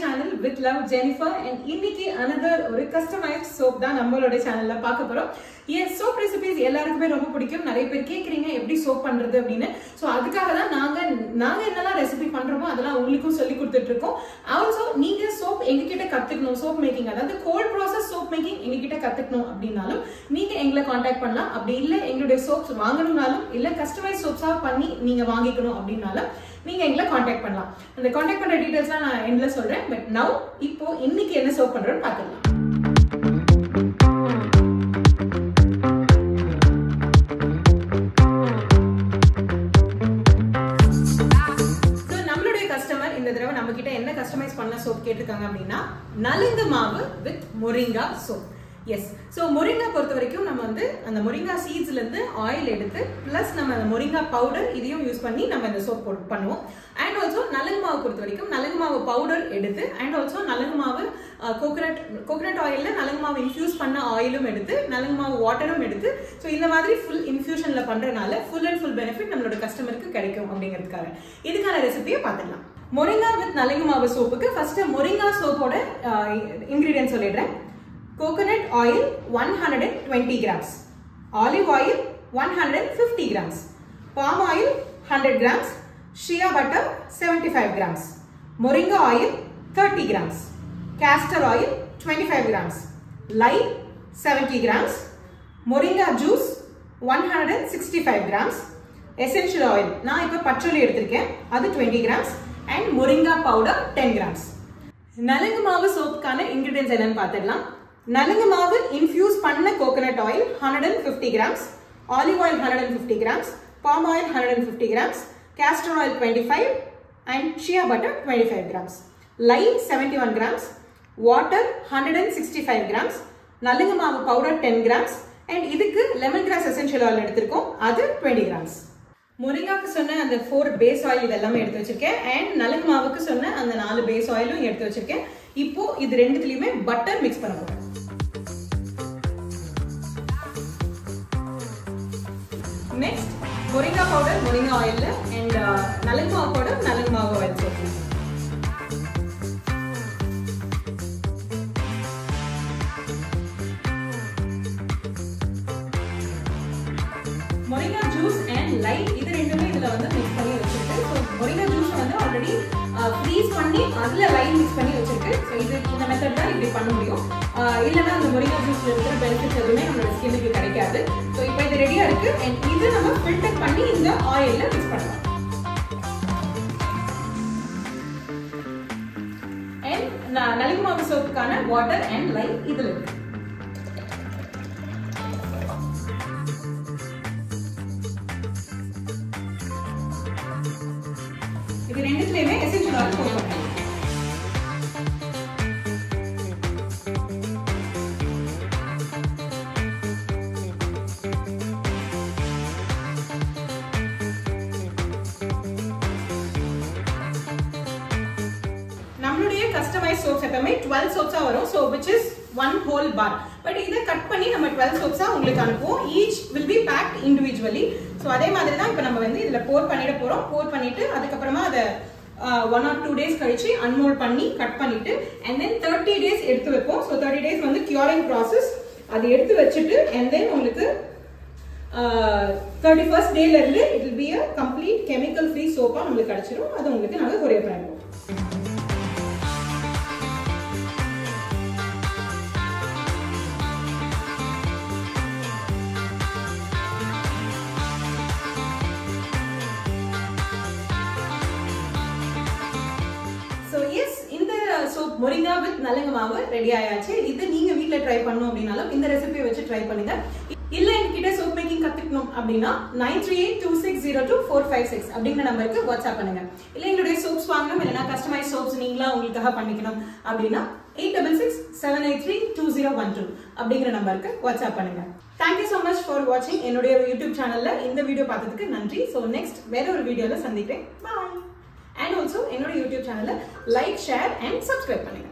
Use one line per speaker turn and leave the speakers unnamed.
channel with love Jennifer and இன்னைக்கு another ஒரு customized soap தான் நம்மளோட சேனல்ல பார்க்க போறோம். Yes, soap recipes எல்லாருக்குமே ரொம்ப பிடிக்கும். நிறைய பேர் கேக்குறீங்க எப்படி சோப் பண்றது அப்படினு. சோ அதுக்காக தான் நாங்க என்னெல்லாம் ரெசிபி பண்றோமோ அதெல்லாம் உங்களுக்கும் சொல்லி கொடுத்துட்டு இருக்கோம். Also நீங்க சோப் எங்ககிட்ட கத்துக்கணும் சோப் மேக்கிங் அதாவது கோல்ட் process soap making எங்ககிட்ட கத்துக்கணும் அப்படினாலும் நீங்க எங்களை கான்டாக்ட் பண்ணலாம். அப்படி இல்ல எங்களுடைய சோப்ஸ் வாங்கணும்னாலும் இல்ல கஸ்டமைஸ் சோப்ஸா பண்ணி நீங்க வாங்கிக்கணும் அப்படினாலும் நீங்க எங்களை கான்டாக்ட் பண்ணலாம். அந்த கான்டாக்ட் பண்ற டீடைல்ஸ்லாம் நான் எண்ட்ல சொல்றேன். பட் நவ இப்போ இன்னைக்கு என்ன சோப் பண்றோம்னு பார்க்கலாம். நம்ம கிட்ட என்ன கஸ்டமைஸ் பண்ண சோப் கேட்டிருக்காங்க அப்படின்னா நலுங்கு மாவு with moringa soap. Yes, so moringa பொறுத்த வரைக்கும் நம்ம வந்து அந்த மொரிங்கா சீட்ஸ்ல இருந்து ஆயில் எடுத்து பிளஸ் நம்ம அந்த மொரிங்கா பவுடர் இதையும் யூஸ் பண்ணி நம்ம இந்த சோப் பண்ணுவோம். அண்ட் ஆல்சோ நலுங்கு மாவு பொறுத்த வரைக்கும் நலுங்கு மாவு பவுடர் எடுத்து அண்ட் ஆல்சோ நலுங்கு மாவு கோகனட் ஆயில்ல நலுங்கு மாவு இன்ஃபியூஸ் பண்ண ஆயிலும் எடுத்து நலுங்கு மாவு வாட்டரும் எடுத்து ஸோ இந்த மாதிரி ஃபுல் இன்ஃபியூஷன்ல பண்றதுனால ஃபுல் அண்ட் ஃபுல் பெனிஃபிட் நம்மளோட கஸ்டமருக்கு கிடைக்கும் அப்படிங்கிறதுக்காக இதுக்கான ரெசிபியை பார்த்துக்கலாம். மொரிங்கா வித் நலுங்கு மாவு சோப்புக்கு ஃபர்ஸ்ட் மொரிங்கா சோப்போட இன்கிரீடியன்ட் சொல்லிடுறேன். Coconut oil 120 grams, olive oil 150 grams, palm oil 100 grams, shea butter 75 grams, moringa oil 30 grams, castor oil 25 grams, lime 70 grams, moringa juice 165 grams, essential oil நான் இப்ப பச்சளி எடுத்திருக்கேன் அது 20 grams and moringa powder 10 grams. நலுங்கு மாவு சோப்புக்கான ingredients என்னன்னு பார்த்துடலாம். நலுங்கு மாவு இன்ஃபியூஸ் பண்ண coconut oil 150 grams, olive oil 150 grams, palm oil 150 grams, castor oil 25 and shea butter 25 grams, lime 71 grams, water 165 grams, நலுங்கு மாவு பவுடர் 10 grams and இதுக்கு லெமன் கிராஸ் எசென்ஷியல் ஆயில் எடுத்திருக்கோம் அது 20 grams. மொரிங்காக்கு சொன்ன அந்த 4 பேஸ் ஆயில் இதெல்லாம் எடுத்து வச்சிருக்கேன் அண்ட் நலுங்கு மாவுக்கு சொன்ன அந்த 4 பேஸ் ஆயிலும் எடுத்து வச்சிருக்கேன். இப்போ இது ரெண்டுத்துலயுமே பட்டர் மிக்ஸ் பண்ண போறேன். Next, moringa powder, moringa oil and நலுங்கு மாவு powder, நலுங்கு மாவு oil சேர்க்கலாம். moringa juice and lime இது ரெண்டுமே இதுல வந்து mix பண்ணி வச்சிருக்கேன். சோ moringa juice வந்து ஆல்ரெடி ஃப்ரீஸ் பண்ணி அதுல lime mix பண்ணி வச்சிருக்கேன். சோ இது இந்த மெத்தட் தான் இப்படி பண்ண முடியும். இல்லனா அந்த moringa juiceல இருக்கிற பெனிஃபிட்ஸ் எதுவுமே நம்மளோட ஸ்கின்னுக்கு கிடைக்காது. சோ இப்போ இது ரெடியா இருக்கு and இது நம்ம ஃபில்டர் பண்ணி இந்த ஆயில்ல mix பண்ணலாம். and நலுங்கு மாவு சோப்புக்கான வாட்டர் and lime இதுல இருக்கு. இது ரெண்டுத்துலயுமே எசென்ஷியல் ஆயில் போடுறோம். நம்மளுடைய கஸ்டமைஸ் சோப்ஸ் எப்பவுமே 12 சோப்ஸா வரும். So which is one whole bar. But இத கட் பண்ணி நம்ம 12 சோப்ஸா உங்களுக்கு அனுப்புவோம். each will be packed individually. So அதே மாதிரி தான் இப்போ நம்ம வந்து இதுல போர் பண்ணிட போறோம். போர் பண்ணிட்டு அதுக்கு அப்புறமா அத 1 or 2 days கழிச்சு அன்மோல்ட் பண்ணி கட் பண்ணிட்டு and then 30 days எடுத்து வைப்போம். சோ 30 days வந்து curing process. அது எடுத்து வச்சிட்டு and then உங்களுக்கு 31st டேல இருந்து it will be a complete chemical free soap நமக்கு கிடைச்சிரும். அது உங்களுக்கு நாங்க கொரியர் பண்ணுவோம். சோப் மொரிங்கா வித் நலுங்கு மாவு ரெடி ஆயாச்சு. இது நீங்க வீட்ல ட்ரை பண்ணனும் அப்படினாலும் இந்த ரெசிபியை வச்சு ட்ரை பண்ணுங்க. இல்ல என்கிட்ட சோப் மேக்கிங் கத்துக்கணும் அப்படினா 9382602456 அப்படிங்கிற நம்பருக்கு வாட்ஸ்அப் பண்ணுங்க. இல்ல எங்களுடைய சோப்ஸ் வாங்கணும் இல்லனா கஸ்டமைஸ் சோப்ஸ் நீங்களா உங்களுக்காக பண்ணிக்கணும் அப்படினா 8667832012 அப்படிங்கிற நம்பருக்கு வாட்ஸ்அப் பண்ணுங்க. Thank you so much for watching என்னோட YouTube சேனல்ல இந்த வீடியோ பார்த்ததுக்கு நன்றி. So next வேற ஒரு வீடியோல சந்திக்கிறேன். Bye. And also என்னோட YouTube channel like, share and subscribe பண்ணுங்க.